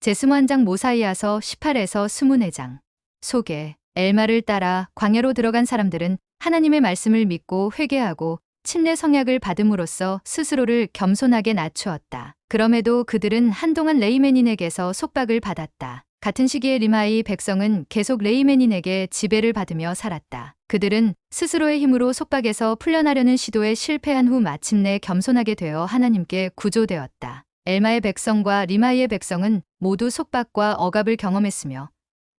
제21장 모사이아서 18에서 24장. 소개. 엘마를 따라 광야로 들어간 사람들은 하나님의 말씀을 믿고 회개하고 침례 성약을 받음으로써 스스로를 겸손하게 낮추었다. 그럼에도 그들은 한동안 레이메닌에게서 속박을 받았다. 같은 시기에 리마의 백성은 계속 레이메닌에게 지배를 받으며 살았다. 그들은 스스로의 힘으로 속박에서 풀려나려는 시도에 실패한 후 마침내 겸손하게 되어 하나님께 구조되었다. 엘마의 백성과 리마이의 백성은 모두 속박과 억압을 경험했으며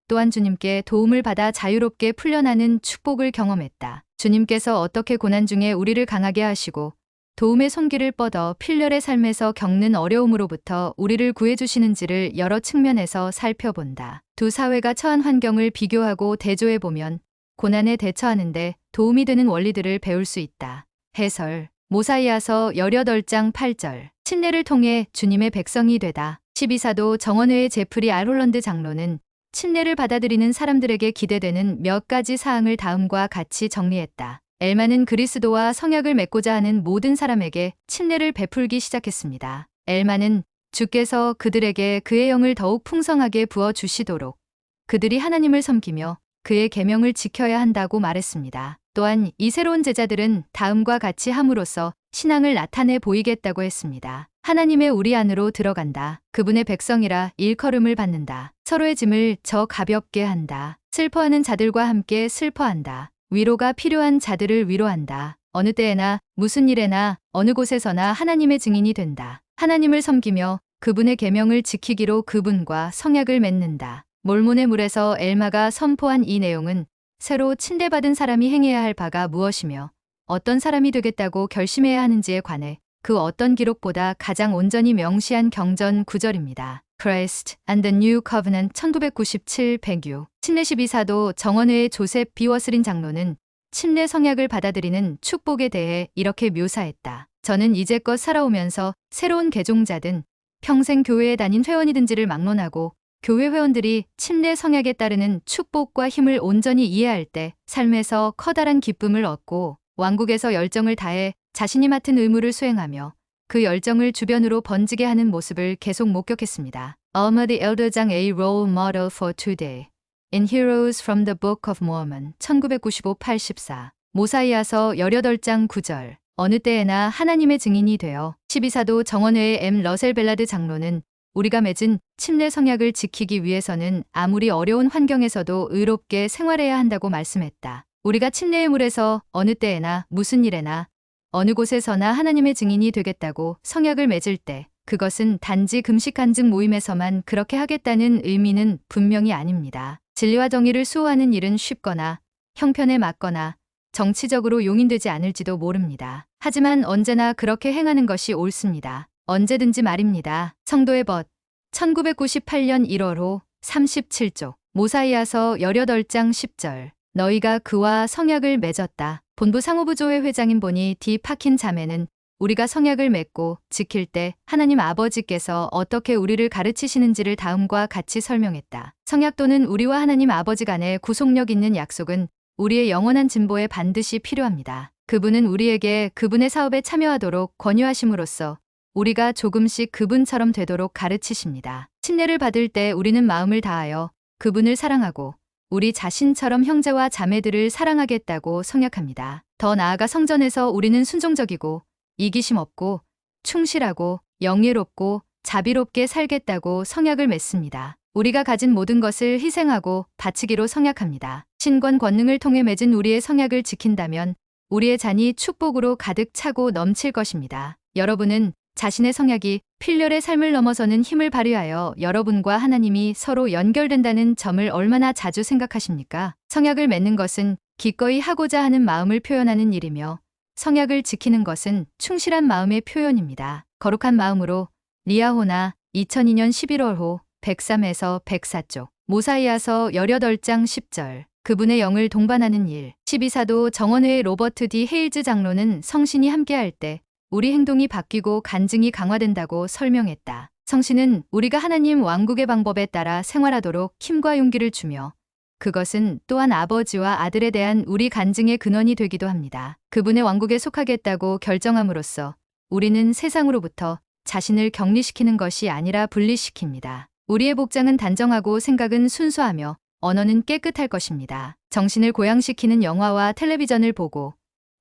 또한 주님께 도움을 받아 자유롭게 풀려나는 축복을 경험했다. 주님께서 어떻게 고난 중에 우리를 강하게 하시고 도움의 손길을 뻗어 필렬의 삶에서 겪는 어려움으로부터 우리를 구해주시는지를 여러 측면에서 살펴본다. 두 사회가 처한 환경을 비교하고 대조해보면 고난에 대처하는데 도움이 되는 원리들을 배울 수 있다. 해설. 모사이아서 18장 8절. 침례를 통해 주님의 백성이 되다. 12사도 정원회의 제프리 알홀런드 장로는 침례를 받아들이는 사람들에게 기대되는 몇 가지 사항을 다음과 같이 정리했다. 엘마는 그리스도와 성약을 맺고자 하는 모든 사람에게 침례를 베풀기 시작했습니다. 엘마는 주께서 그들에게 그의 영을 더욱 풍성하게 부어주시도록 그들이 하나님을 섬기며 그의 계명을 지켜야 한다고 말했습니다. 또한 이 새로운 제자들은 다음과 같이 함으로써 신앙을 나타내 보이겠다고 했습니다. 하나님의 우리 안으로 들어간다. 그분의 백성이라 일컬음을 받는다. 서로의 짐을 저 가볍게 한다. 슬퍼하는 자들과 함께 슬퍼한다. 위로가 필요한 자들을 위로한다. 어느 때에나 무슨 일에나 어느 곳에서나 하나님의 증인이 된다. 하나님을 섬기며 그분의 계명을 지키기로 그분과 성약을 맺는다. 몰몬의 물에서 엘마가 선포한 이 내용은 새로 침례받은 사람이 행해야 할 바가 무엇이며 어떤 사람이 되겠다고 결심해야 하는지에 관해 그 어떤 기록보다 가장 온전히 명시한 경전 구절입니다. Christ and the New Covenant 1997-106. 침례 12사도 정원회의 조셉 비워스린 장로는 침례 성약을 받아들이는 축복에 대해 이렇게 묘사했다. 저는 이제껏 살아오면서 새로운 개종자든 평생 교회에 다닌 회원이든지를 막론하고 교회 회원들이 침례 성약에 따르는 축복과 힘을 온전히 이해할 때 삶에서 커다란 기쁨을 얻고 왕국에서 열정을 다해 자신이 맡은 의무를 수행하며 그 열정을 주변으로 번지게 하는 모습을 계속 목격했습니다. Alma the Elder장 A Role Model for Today in Heroes from the Book of Mormon 1995-84. 모사이아서 18장 9절. 어느 때에나 하나님의 증인이 되어 12사도 정원회의 M. 러셀 벨라드 장로는 우리가 맺은 침례 성약을 지키기 위해서는 아무리 어려운 환경에서도 의롭게 생활해야 한다고 말씀했다. 우리가 침례의 물에서 어느 때에나 무슨 일에나 어느 곳에서나 하나님의 증인이 되겠다고 성약을 맺을 때 그것은 단지 금식한증 모임에서만 그렇게 하겠다는 의미는 분명히 아닙니다. 진리와 정의를 수호하는 일은 쉽거나 형편에 맞거나 정치적으로 용인되지 않을지도 모릅니다. 하지만 언제나 그렇게 행하는 것이 옳습니다. 언제든지 말입니다. 성도의 벗 1998년 1월호 37쪽. 모사이아서 18장 10절. 너희가 그와 성약을 맺었다. 본부 상호부조회 회장인 보니 디 파킨 자매는 우리가 성약을 맺고 지킬 때 하나님 아버지께서 어떻게 우리를 가르치시는지를 다음과 같이 설명했다. 성약 또는 우리와 하나님 아버지 간의 구속력 있는 약속은 우리의 영원한 진보에 반드시 필요합니다. 그분은 우리에게 그분의 사업에 참여하도록 권유하심으로써 우리가 조금씩 그분처럼 되도록 가르치십니다. 침례를 받을 때 우리는 마음을 다하여 그분을 사랑하고 우리 자신처럼 형제와 자매들을 사랑하겠다고 성약합니다. 더 나아가 성전에서 우리는 순종적이고 이기심 없고 충실하고 영예롭고 자비롭게 살겠다고 성약을 맺습니다. 우리가 가진 모든 것을 희생하고 바치기로 성약합니다. 신권 권능을 통해 맺은 우리의 성약을 지킨다면 우리의 잔이 축복으로 가득 차고 넘칠 것입니다. 여러분은 자신의 성약이 필렬의 삶을 넘어서는 힘을 발휘하여 여러분과 하나님이 서로 연결된다는 점을 얼마나 자주 생각하십니까? 성약을 맺는 것은 기꺼이 하고자 하는 마음을 표현하는 일이며 성약을 지키는 것은 충실한 마음의 표현입니다. 거룩한 마음으로 리아호나 2002년 11월호 103에서 104쪽. 모사이아서 18장 10절. 그분의 영을 동반하는 일. 12사도 정원회의 로버트 D. 헤일즈 장로는 성신이 함께할 때 우리 행동이 바뀌고 간증이 강화된다고 설명했다. 성신은 우리가 하나님 왕국의 방법에 따라 생활하도록 힘과 용기를 주며 그것은 또한 아버지와 아들에 대한 우리 간증의 근원이 되기도 합니다. 그분의 왕국에 속하겠다고 결정함으로써 우리는 세상으로부터 자신을 격리시키는 것이 아니라 분리시킵니다. 우리의 복장은 단정하고 생각은 순수하며 언어는 깨끗할 것입니다. 정신을 고양시키는 영화와 텔레비전을 보고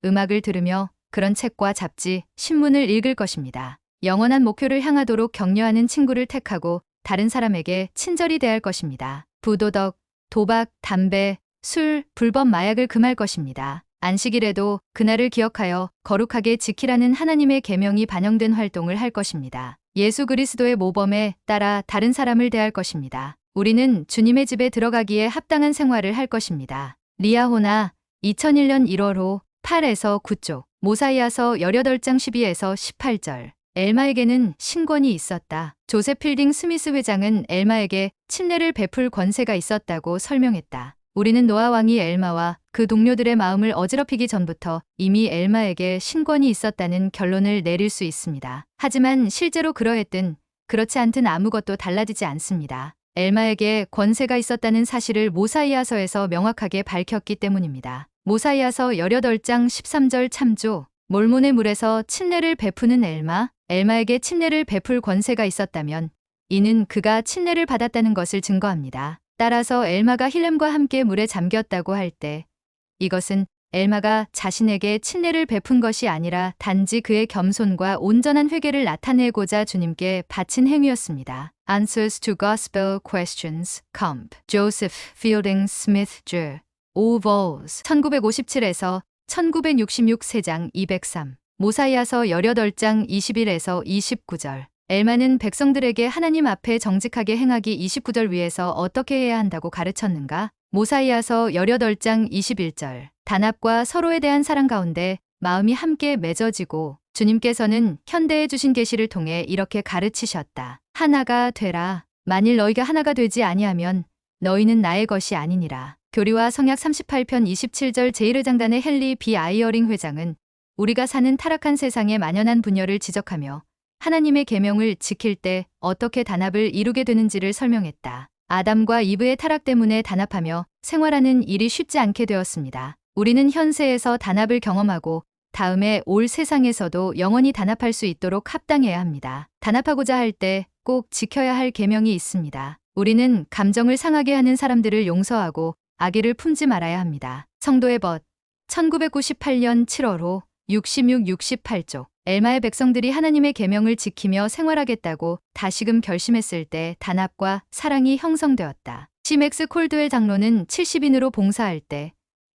음악을 들으며 그런 책과 잡지, 신문을 읽을 것입니다. 영원한 목표를 향하도록 격려하는 친구를 택하고 다른 사람에게 친절히 대할 것입니다. 부도덕, 도박, 담배, 술, 불법 마약을 금할 것입니다. 안식일에도 그날을 기억하여 거룩하게 지키라는 하나님의 계명이 반영된 활동을 할 것입니다. 예수 그리스도의 모범에 따라 다른 사람을 대할 것입니다. 우리는 주님의 집에 들어가기에 합당한 생활을 할 것입니다. 리아호나 2001년 1월호 8에서 9쪽 모사이아서 18장 12에서 18절 엘마에게는 신권이 있었다. 조셉 필딩 스미스 회장은 엘마에게 침례를 베풀 권세가 있었다고 설명했다. 우리는 노아 왕이 엘마와 그 동료들의 마음을 어지럽히기 전부터 이미 엘마에게 신권이 있었다는 결론을 내릴 수 있습니다. 하지만 실제로 그러했든 그렇지 않든 아무것도 달라지지 않습니다. 엘마에게 권세가 있었다는 사실을 모사이아서에서 명확하게 밝혔기 때문입니다. 모사이아서 18장 13절 참조 몰몬의 물에서 침례를 베푸는 엘마에게 침례를 베풀 권세가 있었다면 이는 그가 침례를 받았다는 것을 증거합니다. 따라서 엘마가 힐렘과 함께 물에 잠겼다고 할 때 이것은 엘마가 자신에게 침례를 베푼 것이 아니라 단지 그의 겸손과 온전한 회개를 나타내고자 주님께 바친 행위였습니다. Answers to Gospel Questions, Comp. Joseph Fielding Smith Jr. O. Vols. 1957에서 1966 세장 203. 모사이아서 18장 21에서 29절. 엘마는 백성들에게 하나님 앞에 정직하게 행하기 29절 위에서 어떻게 해야 한다고 가르쳤는가? 모사이아서 18장 21절. 단합과 서로에 대한 사랑 가운데 마음이 함께 맺어지고 주님께서는 현대에 주신 계시를 통해 이렇게 가르치셨다. 하나가 되라. 만일 너희가 하나가 되지 아니하면 너희는 나의 것이 아니니라. 교리와 성약 38편 27절 제1회장단의 헨리 B. 아이어링 회장은 우리가 사는 타락한 세상의 만연한 분열을 지적하며 하나님의 계명을 지킬 때 어떻게 단합을 이루게 되는지를 설명했다. 아담과 이브의 타락 때문에 단합하며 생활하는 일이 쉽지 않게 되었습니다. 우리는 현세에서 단합을 경험하고 다음에 올 세상에서도 영원히 단합할 수 있도록 합당해야 합니다. 단합하고자 할 때 꼭 지켜야 할 계명이 있습니다. 우리는 감정을 상하게 하는 사람들을 용서하고 악의를 품지 말아야 합니다. 성도의 벗 1998년 7월호 66, 68쪽 엘마의 백성들이 하나님의 계명을 지키며 생활하겠다고 다시금 결심했을 때 단합과 사랑이 형성되었다. 시맥스 콜드웰 장로는 70인으로 봉사할 때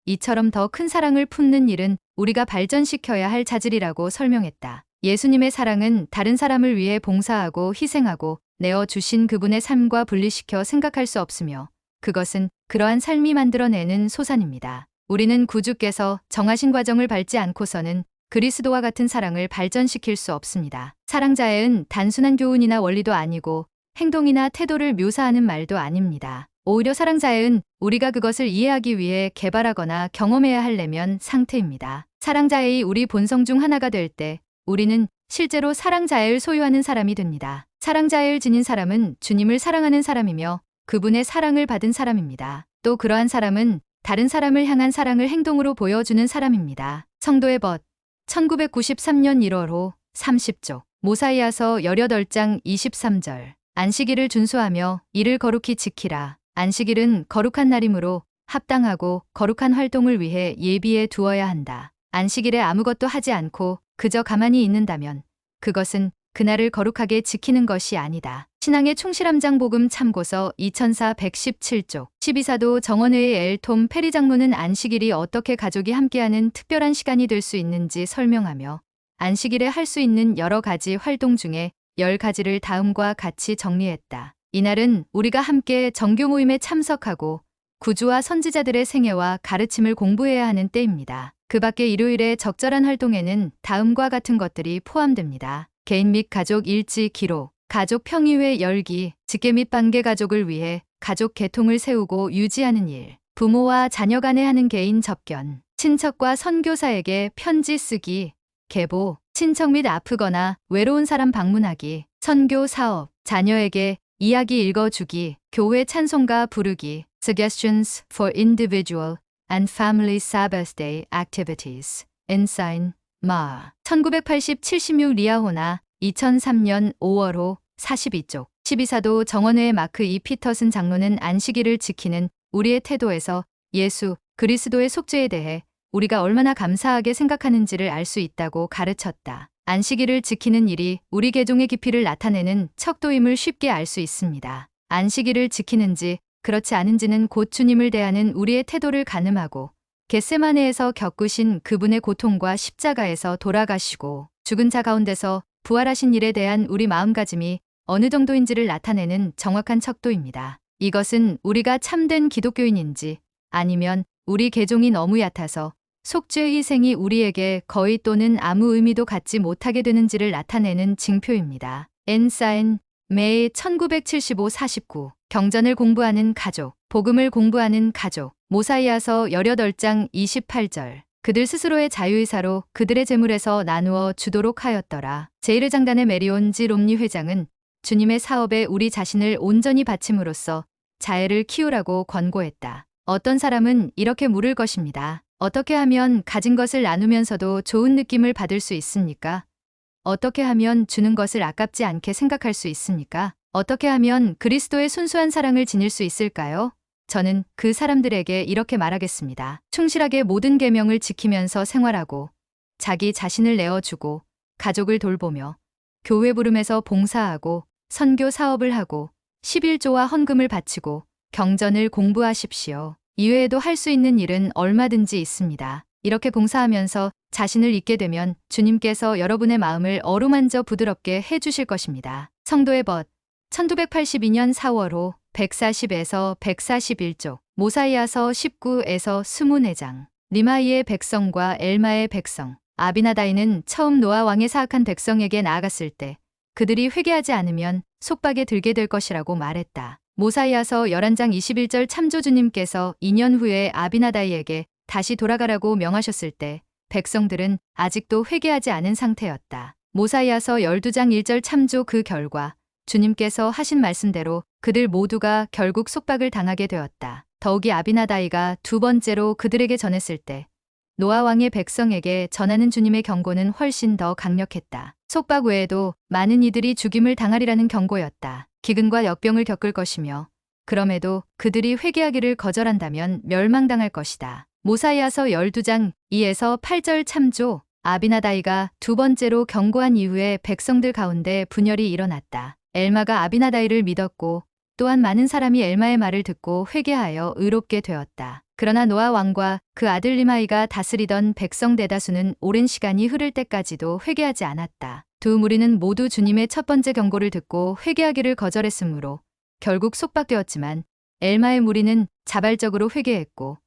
이처럼 더 큰 사랑을 품는 일은 우리가 발전시켜야 할 자질이라고 설명했다. 예수님의 사랑은 다른 사람을 위해 봉사하고 희생하고 내어주신 그분의 삶과 분리시켜 생각할 수 없으며 그것은 그러한 삶이 만들어내는 소산입니다. 우리는 구주께서 정하신 과정을 밟지 않고서는 그리스도와 같은 사랑을 발전시킬 수 없습니다. 사랑자애는 단순한 교훈이나 원리도 아니고 행동이나 태도를 묘사하는 말도 아닙니다. 오히려 사랑자애는 우리가 그것을 이해하기 위해 개발하거나 경험해야 하려면 상태입니다. 사랑자애이 우리 본성 중 하나가 될 때 우리는 실제로 사랑자애를 소유하는 사람이 됩니다. 사랑자애를 지닌 사람은 주님을 사랑하는 사람이며 그분의 사랑을 받은 사람입니다. 또 그러한 사람은 다른 사람을 향한 사랑을 행동으로 보여주는 사람입니다. 성도의 벗 1993년 1월호 30쪽 모사이아서 18장 23절 안식일을 준수하며 이를 거룩히 지키라. 안식일은 거룩한 날이므로 합당하고 거룩한 활동을 위해 예비해 두어야 한다. 안식일에 아무것도 하지 않고 그저 가만히 있는다면 그것은 그날을 거룩하게 지키는 것이 아니다. 신앙의 충실함장 복음 참고서 2004 117쪽 12사도 정원회의 엘 톰 페리 장로는 안식일이 어떻게 가족이 함께하는 특별한 시간이 될 수 있는지 설명하며 안식일에 할 수 있는 여러 가지 활동 중에 10가지를 다음과 같이 정리했다. 이날은 우리가 함께 정교 모임에 참석하고 구주와 선지자들의 생애와 가르침을 공부해야 하는 때입니다. 그 밖에 일요일의 적절한 활동에는 다음과 같은 것들이 포함됩니다. 개인 및 가족 일지 기록, 가족 평의회 열기, 직계 및 반계 가족을 위해 가족 계통을 세우고 유지하는 일, 부모와 자녀 간에 하는 개인 접견, 친척과 선교사에게 편지 쓰기, 계보, 친척 및 아프거나 외로운 사람 방문하기, 선교 사업, 자녀에게 이야기 읽어주기, 교회 찬송가 부르기, suggestions for individual and family Sabbath day activities, ensign, 마. 1980 76 리아호나 2003년 5월호 42쪽 12사도 정원회의 마크 이 피터슨 장로는 안식일을 지키는 우리의 태도에서 예수 그리스도의 속죄에 대해 우리가 얼마나 감사하게 생각하는지를 알 수 있다고 가르쳤다. 안식일을 지키는 일이 우리 개종의 깊이를 나타내는 척도임을 쉽게 알 수 있습니다. 안식일을 지키는지 그렇지 않은지는 곧 주님을 대하는 우리의 태도를 가늠하고 겟세마네에서 겪으신 그분의 고통과 십자가에서 돌아가시고 죽은 자 가운데서 부활하신 일에 대한 우리 마음가짐이 어느 정도인지를 나타내는 정확한 척도입니다. 이것은 우리가 참된 기독교인인지 아니면 우리 개종이 너무 얕아서 속죄의 희생이 우리에게 거의 또는 아무 의미도 갖지 못하게 되는지를 나타내는 징표입니다. 엔사인 매일 1975-49 경전을 공부하는 가족, 복음을 공부하는 가족, 모사이아서 18장 28절 그들 스스로의 자유의사로 그들의 재물에서 나누어 주도록 하였더라. 제1회장단의 메리온 지 롬니 회장은 주님의 사업에 우리 자신을 온전히 바침으로써 자애를 키우라고 권고했다. 어떤 사람은 이렇게 물을 것입니다. 어떻게 하면 가진 것을 나누면서도 좋은 느낌을 받을 수 있습니까? 어떻게 하면 주는 것을 아깝지 않게 생각할 수 있습니까? 어떻게 하면 그리스도의 순수한 사랑을 지닐 수 있을까요? 저는 그 사람들에게 이렇게 말하겠습니다. 충실하게 모든 계명을 지키면서 생활하고 자기 자신을 내어주고 가족을 돌보며 교회 부름에서 봉사하고 선교 사업을 하고 11조와 헌금을 바치고 경전을 공부하십시오. 이외에도 할 수 있는 일은 얼마든지 있습니다. 이렇게 봉사하면서 자신을 잊게 되면 주님께서 여러분의 마음을 어루만져 부드럽게 해주실 것입니다. 성도의 벗 1982년 4월호 140에서 141쪽 모사이아서 19에서 24장 리마이의 백성과 엘마의 백성 아비나다이는 처음 노아 왕의 사악한 백성에게 나아갔을 때 그들이 회개하지 않으면 속박에 들게 될 것이라고 말했다. 모사이아서 11장 21절 참조주님께서 2년 후에 아비나다이에게 다시 돌아가라고 명하셨을 때 백성들은 아직도 회개하지 않은 상태였다. 모사이아서 12장 1절 참조 그 결과 주님께서 하신 말씀대로 그들 모두가 결국 속박을 당하게 되었다. 더욱이 아비나다이가 두 번째로 그들에게 전했을 때 노아 왕의 백성에게 전하는 주님의 경고는 훨씬 더 강력했다. 속박 외에도 많은 이들이 죽임을 당하리라는 경고였다. 기근과 역병을 겪을 것이며 그럼에도 그들이 회개하기를 거절한다면 멸망당할 것이다. 모사이아서 12장 2에서 8절 참조 아비나다이가 두 번째로 경고한 이후에 백성들 가운데 분열이 일어났다. 엘마가 아비나다이를 믿었고 또한 많은 사람이 엘마의 말을 듣고 회개하여 의롭게 되었다. 그러나 노아 왕과 그 아들 리마이가 다스리던 백성 대다수는 오랜 시간이 흐를 때까지도 회개하지 않았다. 두 무리는 모두 주님의 첫 번째 경고를 듣고 회개하기를 거절했으므로 결국 속박되었지만 엘마의 무리는 자발적으로 회개했고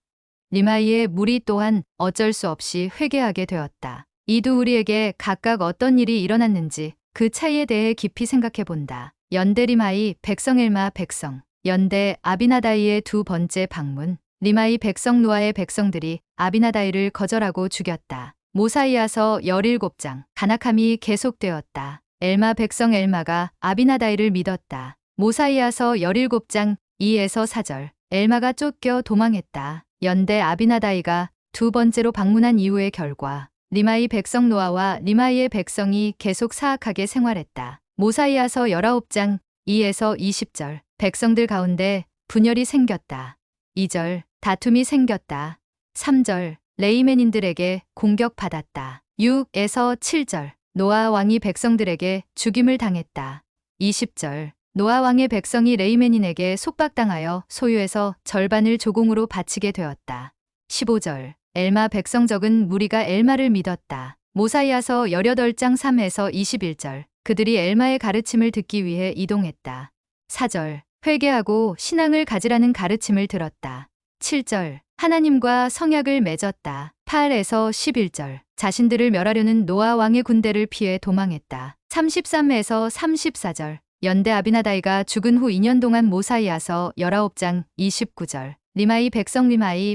리마이의 무리 또한 어쩔 수 없이 회개하게 되었다. 이 두 우리에게 각각 어떤 일이 일어났는지 그 차이에 대해 깊이 생각해 본다. 연대 리마이 백성 엘마 백성 연대 아비나다이의 두 번째 방문 리마이 백성 노아의 백성들이 아비나다이를 거절하고 죽였다. 모사이아서 17장 간악함이 계속되었다. 엘마 백성 엘마가 아비나다이를 믿었다. 모사이아서 17장 2에서 4절 엘마가 쫓겨 도망했다. 연대 아비나다이가 두 번째로 방문한 이후의 결과 리마이 백성 노아와 리마이의 백성이 계속 사악하게 생활했다. 모사이아서 19장 2에서 20절 백성들 가운데 분열이 생겼다. 2절 다툼이 생겼다. 3절 레이멘인들에게 공격받았다. 6에서 7절 노아 왕이 백성들에게 죽임을 당했다. 20절 노아 왕의 백성이 레이멘인에게 속박당하여 소유에서 절반을 조공으로 바치게 되었다. 15절 엘마 백성 적은 무리가 엘마를 믿었다. 모사이아서 18장 3에서 21절 그들이 엘마의 가르침을 듣기 위해 이동했다. 4절 회개하고 신앙을 가지라는 가르침을 들었다. 7절 하나님과 성약을 맺었다. 8에서 11절 자신들을 멸하려는 노아 왕의 군대를 피해 도망했다. 33에서 34절 연대 아비나다이가 죽은 후 2년 동안 모사이아서 19장 29절 리마이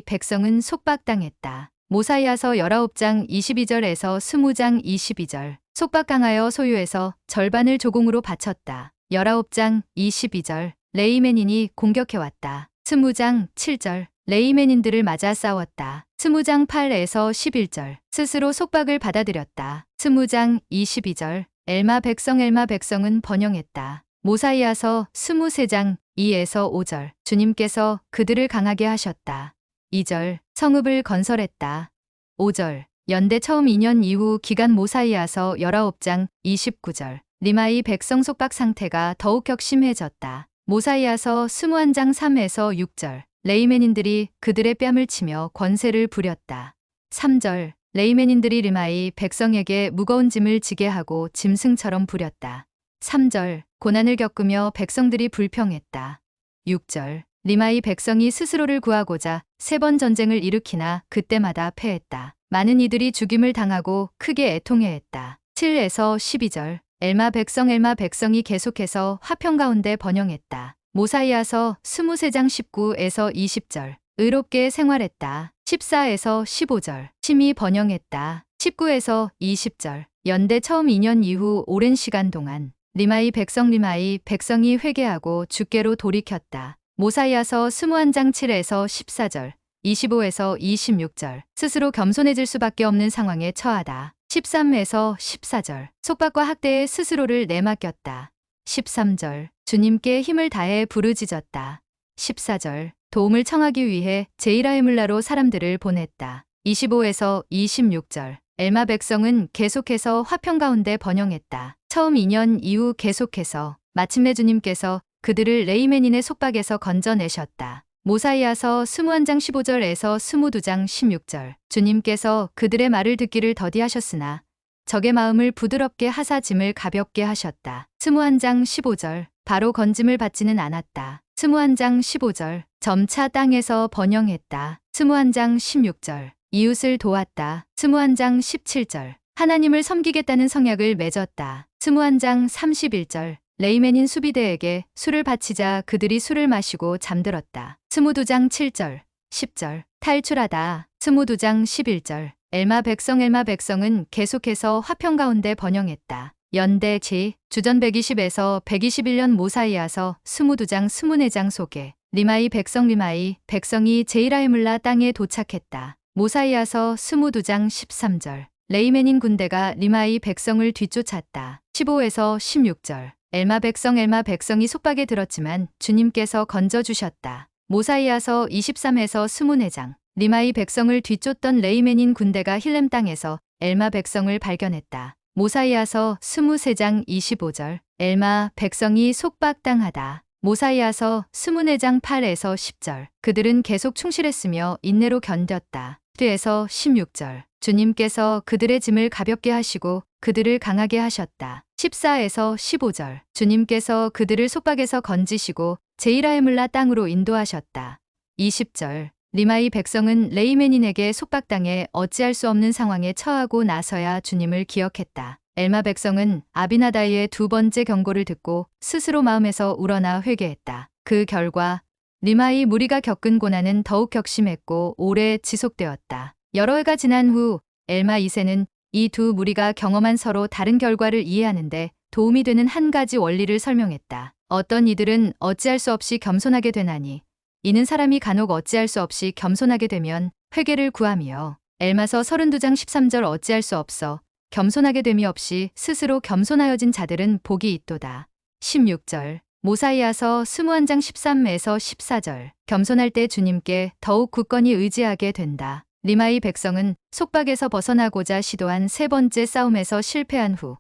백성은 속박당했다. 모사이아서 19장 22절에서 20장 22절 속박당하여 소유에서 절반을 조공으로 바쳤다. 19장 22절 레이멘인이 공격해왔다. 20장 7절 레이멘인들을 맞아 싸웠다. 20장 8에서 11절 스스로 속박을 받아들였다. 20장 22절 엘마 백성은 번영했다. 모사이아서 23장 2에서 5절. 주님께서 그들을 강하게 하셨다. 2절. 성읍을 건설했다. 5절. 연대 처음 2년 이후 기간 모사이아서 19장 29절. 리마이 백성 속박 상태가 더욱 격심해졌다. 모사이아서 21장 3에서 6절. 레이맨인들이 그들의 뺨을 치며 권세를 부렸다. 3절. 레이맨인들이 리마이 백성에게 무거운 짐을 지게 하고 짐승처럼 부렸다. 3절. 고난을 겪으며 백성들이 불평했다. 6절. 리마이 백성이 스스로를 구하고자 3번 전쟁을 일으키나 그때마다 패했다. 많은 이들이 죽임을 당하고 크게 애통해했다. 7에서 12절. 엘마 백성이 계속해서 화평 가운데 번영했다. 모사이아서 23장 19에서 20절. 의롭게 생활했다. 14에서 15절. 심히 번영했다. 19에서 20절. 연대 처음 2년 이후 오랜 시간 동안 리마이 백성이 회개하고 주께로 돌이켰다. 모사이아서 21장 7에서 14절. 25에서 26절. 스스로 겸손해질 수밖에 없는 상황에 처하다. 13에서 14절. 속박과 학대에 스스로를 내맡겼다. 13절. 주님께 힘을 다해 부르짖었다. 14절. 도움을 청하기 위해 제이라에물라로 사람들을 보냈다. 25에서 26절. 엘마 백성은 계속해서 화평 가운데 번영했다. 처음 2년 이후 계속해서 마침내 주님께서 그들을 레이맨인의 속박에서 건져내셨다. 모사이아서 21장 15절에서 22장 16절. 주님께서 그들의 말을 듣기를 더디하셨으나 적의 마음을 부드럽게 하사 짐을 가볍게 하셨다. 21장 15절. 바로 건짐을 받지는 않았다. 21장 15절. 점차 땅에서 번영했다. 21장 16절. 이웃을 도왔다. 21장 17절. 하나님을 섬기겠다는 성약을 맺었다. 21장 31절. 레이맨인 수비대에게 술을 바치자 그들이 술을 마시고 잠들었다. 22장 7절, 10절. 탈출하다. 22장 11절. 엘마 백성은 계속해서 화평 가운데 번영했다. 연대 주전 120에서 121년 모사이아서 22장 24장 소개. 리마이 백성이 제이라에물라 땅에 도착했다. 모사이아서 22장 13절. 레이맨인 군대가 리마이 백성을 뒤쫓았다. 15에서 16절. 엘마 백성이 속박에 들었지만 주님께서 건져주셨다. 모사이아서 23에서 24장. 리마이 백성을 뒤쫓던 레이맨인 군대가 힐렘 땅에서 엘마 백성을 발견했다. 모사이아서 23장 25절. 엘마 백성이 속박당하다. 모사이아서 24장 8에서 10절. 그들은 계속 충실했으며 인내로 견뎠다. 10에서 16절. 주님께서 그들의 짐을 가볍게 하시고 그들을 강하게 하셨다. 14에서 15절. 주님께서 그들을 속박에서 건지시고 제이라에물라 땅으로 인도하셨다. 20절. 리마이 백성은 레이맨인에게 속박당해 어찌할 수 없는 상황에 처하고 나서야 주님을 기억했다. 엘마 백성은 아비나다이의 2번째 경고를 듣고 스스로 마음에서 우러나 회개했다. 그 결과 리마이 무리가 겪은 고난은 더욱 격심했고 오래 지속되었다. 여러 해가 지난 후 엘마 2세는 이 두 무리가 경험한 서로 다른 결과를 이해하는데 도움이 되는 한 가지 원리를 설명했다. 어떤 이들은 어찌할 수 없이 겸손하게 되나니 이는 사람이 간혹 어찌할 수 없이 겸손하게 되면 회개를 구하며. 엘마서 32장 13절. 어찌할 수 없어 겸손하게 됨이 없이 스스로 겸손하여진 자들은 복이 있도다. 16절. 모사이아서 21장 13에서 14절. 겸손할 때 주님께 더욱 굳건히 의지하게 된다. 리마이 백성은 속박에서 벗어나고자 시도한 3번째 싸움에서 실패한 후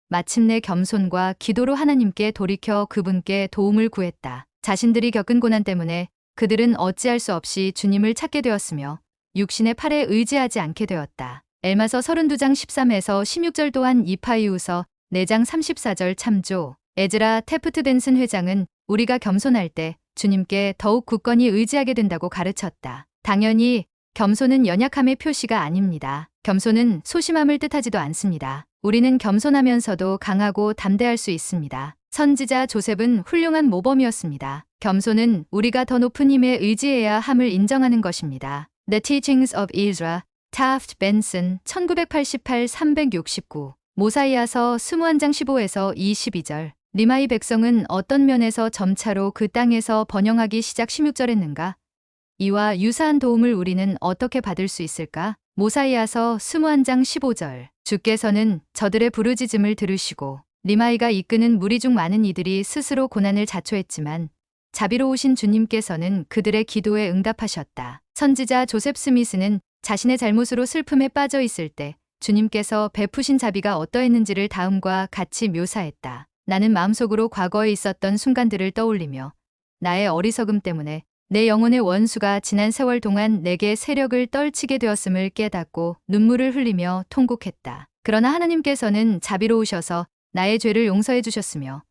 마침내 겸손과 기도로 하나님께 돌이켜 그분께 도움을 구했다. 자신들이 겪은 고난 때문에 그들은 어찌할 수 없이 주님을 찾게 되었으며 육신의 팔에 의지하지 않게 되었다. 엘마서 32장 13에서 16절. 또한 이파이우서 4장 34절 참조. 에즈라 테프트 벤슨 회장은 우리가 겸손할 때 주님께 더욱 굳건히 의지하게 된다고 가르쳤다. 당연히 겸손은 연약함의 표시가 아닙니다. 겸손은 소심함을 뜻하지도 않습니다. 우리는 겸손하면서도 강하고 담대할 수 있습니다. 선지자 조셉은 훌륭한 모범이었습니다. 겸손은 우리가 더 높은 힘에 의지해야 함을 인정하는 것입니다. The Teachings of Ezra, Taft Benson, 1988-369. 모사이아서 21장 15에서 22절. 리마이 백성은 어떤 면에서 점차로 그 땅에서 번영하기 시작 16절했는가? 이와 유사한 도움을 우리는 어떻게 받을 수 있을까? 모사이아서 21장 15절. 주께서는 저들의 부르짖음을 들으시고 리마이가 이끄는 무리 중 많은 이들이 스스로 고난을 자초했지만 자비로우신 주님께서는 그들의 기도에 응답하셨다. 선지자 조셉 스미스는 자신의 잘못으로 슬픔에 빠져 있을 때 주님께서 베푸신 자비가 어떠했는지를 다음과 같이 묘사했다. 나는 마음속으로 과거에 있었던 순간들을 떠올리며 나의 어리석음 때문에 내 영혼의 원수가 지난 세월 동안 내게 세력을 떨치게 되었음을 깨닫고 눈물을 흘리며 통곡했다. 그러나 하나님께서는 자비로우셔서 나의 죄를 용서해 주셨으며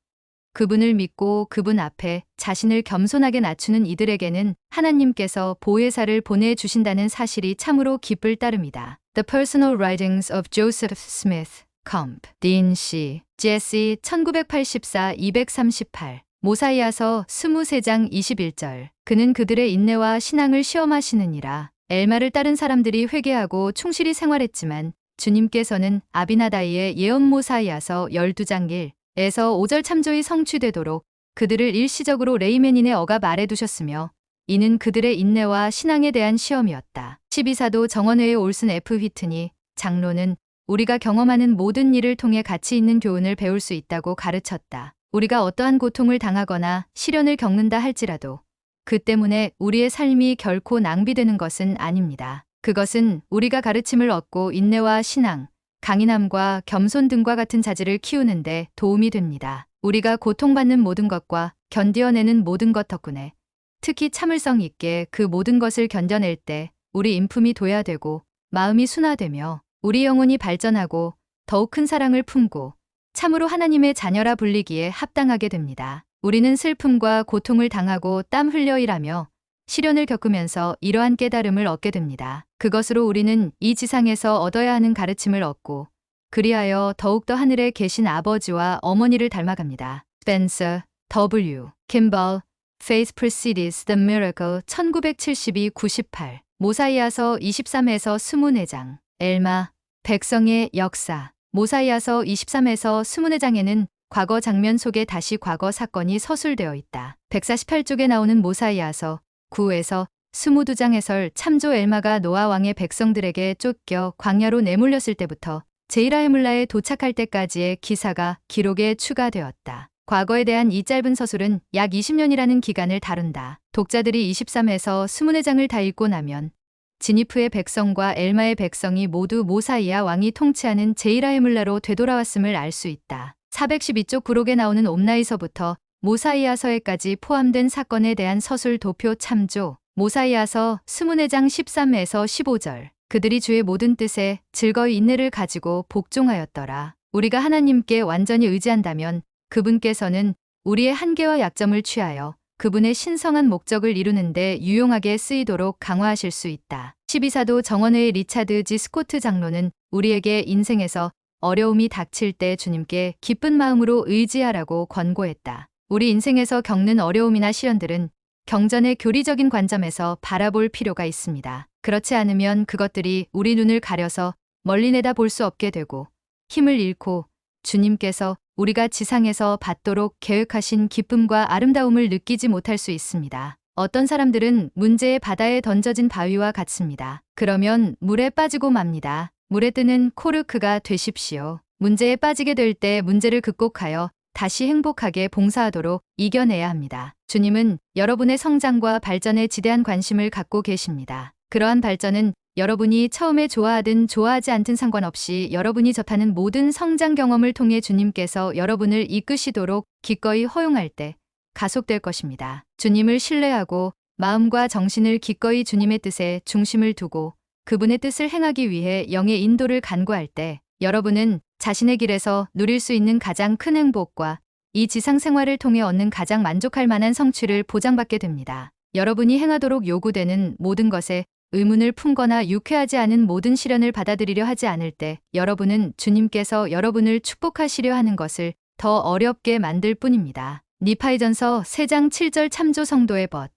그분을 믿고 그분 앞에 자신을 겸손하게 낮추는 이들에게는 하나님께서 보혜사를 보내주신다는 사실이 참으로 기쁠 따름이다. The Personal Writings of Joseph Smith, Comp. 딘 C. 제시 1984-238 모사이아서 23장 21절 그는 그들의 인내와 신앙을 시험하시느니라. 엘마를 따른 사람들이 회개하고 충실히 생활했지만 주님께서는 아비나다이의 예언 모사이아서 12장 1에서 5절 참조이 성취되도록 그들을 일시적으로 레이메닌의 억압 아래 두셨으며 이는 그들의 인내와 신앙에 대한 시험이었다. 12사도 정원회의 올슨 F. 휘트니 장로는 우리가 경험하는 모든 일을 통해 가치 있는 교훈을 배울 수 있다고 가르쳤다. 우리가 어떠한 고통을 당하거나 시련을 겪는다 할지라도 그 때문에 우리의 삶이 결코 낭비되는 것은 아닙니다. 그것은 우리가 가르침을 얻고 인내와 신앙, 강인함과 겸손 등과 같은 자질을 키우는데 도움이 됩니다. 우리가 고통받는 모든 것과 견디어내는 모든 것 덕분에 특히 참을성 있게 그 모든 것을 견뎌낼 때 우리 인품이 도야되고 마음이 순화되며 우리 영혼이 발전하고 더욱 큰 사랑을 품고 참으로 하나님의 자녀라 불리기에 합당하게 됩니다. 우리는 슬픔과 고통을 당하고 땀 흘려 일하며 시련을 겪으면서 이러한 깨달음을 얻게 됩니다. 그것으로 우리는 이 지상에서 얻어야 하는 가르침을 얻고 그리하여 더욱더 하늘에 계신 아버지와 어머니를 닮아갑니다. 스펜서, W. 캠벌, Faith Precedes the Miracle 1972-98 모사이아서 23에서 24장 엘마, 백성의 역사 모사이아서 23에서 24장에는 과거 장면 속에 다시 과거 사건이 서술되어 있다. 148쪽에 나오는 모사이아서 9에서 22장 해설 참조 엘마가 노아 왕의 백성들에게 쫓겨 광야로 내몰렸을 때부터 제이라에물라에 도착할 때까지의 기사가 기록에 추가되었다. 과거에 대한 이 짧은 서술은 약 20년이라는 기간을 다룬다. 독자들이 23에서 24장을 다 읽고 나면 지니프의 백성과 엘마의 백성이 모두 모사이아 왕이 통치하는 제이라에물라로 되돌아왔음을 알 수 있다. 412쪽 부록에 나오는 옴나이서부터 모사이아서에까지 포함된 사건에 대한 서술 도표 참조 모사이아서 24장 13에서 15절 그들이 주의 모든 뜻에 즐거이 인내를 가지고 복종하였더라. 우리가 하나님께 완전히 의지한다면 그분께서는 우리의 한계와 약점을 취하여 그분의 신성한 목적을 이루는데 유용하게 쓰이도록 강화하실 수 있다. 12사도 정원회의 리차드 G. 스코트 장로는 우리에게 인생에서 어려움이 닥칠 때 주님께 기쁜 마음으로 의지하라고 권고했다. 우리 인생에서 겪는 어려움이나 시련들은 경전의 교리적인 관점에서 바라볼 필요가 있습니다. 그렇지 않으면 그것들이 우리 눈을 가려서 멀리 내다볼 수 없게 되고 힘을 잃고 주님께서 우리가 지상에서 받도록 계획하신 기쁨과 아름다움을 느끼지 못할 수 있습니다. 어떤 사람들은 문제의 바다에 던져진 바위와 같습니다. 그러면 물에 빠지고 맙니다. 물에 뜨는 코르크가 되십시오. 문제에 빠지게 될 때 문제를 극복하여 다시 행복하게 봉사하도록 이겨내야 합니다. 주님은 여러분의 성장과 발전에 지대한 관심을 갖고 계십니다. 그러한 발전은 여러분이 처음에 좋아하든 좋아하지 않든 상관없이 여러분이 접하는 모든 성장 경험을 통해 주님께서 여러분을 이끄시도록 기꺼이 허용할 때 가속될 것입니다. 주님을 신뢰하고 마음과 정신을 기꺼이 주님의 뜻에 중심을 두고 그분의 뜻을 행하기 위해 영의 인도를 간구할 때 여러분은 자신의 길에서 누릴 수 있는 가장 큰 행복과 이 지상 생활을 통해 얻는 가장 만족할 만한 성취를 보장받게 됩니다. 여러분이 행하도록 요구되는 모든 것에 의문을 품거나 유쾌하지 않은 모든 시련을 받아들이려 하지 않을 때 여러분은 주님께서 여러분을 축복하시려 하는 것을 더 어렵게 만들 뿐입니다. 니파이전서 3장 7절 참조 성도의 벗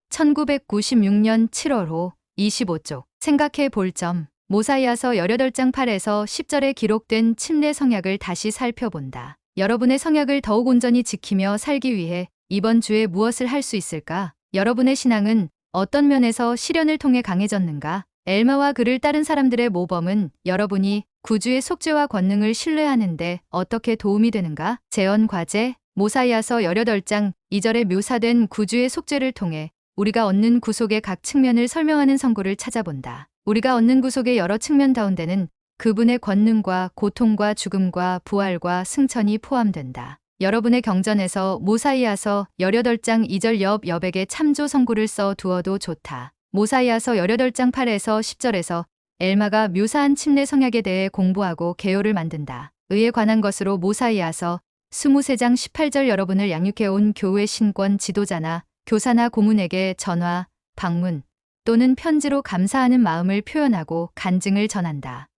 1996년 7월 25쪽 생각해 볼 점 모사이아서 18장 8에서 10절에 기록된 침례 성약을 다시 살펴본다. 여러분의 성약을 더욱 온전히 지키며 살기 위해 이번 주에 무엇을 할 수 있을까? 여러분의 신앙은 어떤 면에서 시련을 통해 강해졌는가? 엘마와 그를 따른 사람들의 모범은 여러분이 구주의 속죄와 권능을 신뢰하는데 어떻게 도움이 되는가? 재언 과제 모사이아서 18장 2절에 묘사된 구주의 속죄를 통해 우리가 얻는 구속의 각 측면을 설명하는 선구를 찾아본다. 우리가 얻는 구속의 여러 측면 가운데는 그분의 권능과 고통과 죽음과 부활과 승천이 포함된다. 여러분의 경전에서 모사이아서 18장 2절 여백의 참조 선구를 써 두어도 좋다. 모사이아서 18장 8에서 10절에서 엘마가 묘사한 침례 성약에 대해 공부하고 개요를 만든다. 의에 관한 것으로 모사이아서 23장 18절 여러분을 양육해온 교회 신권 지도자나 교사나 고문에게 전화, 방문 또는 편지로 감사하는 마음을 표현하고 간증을 전한다.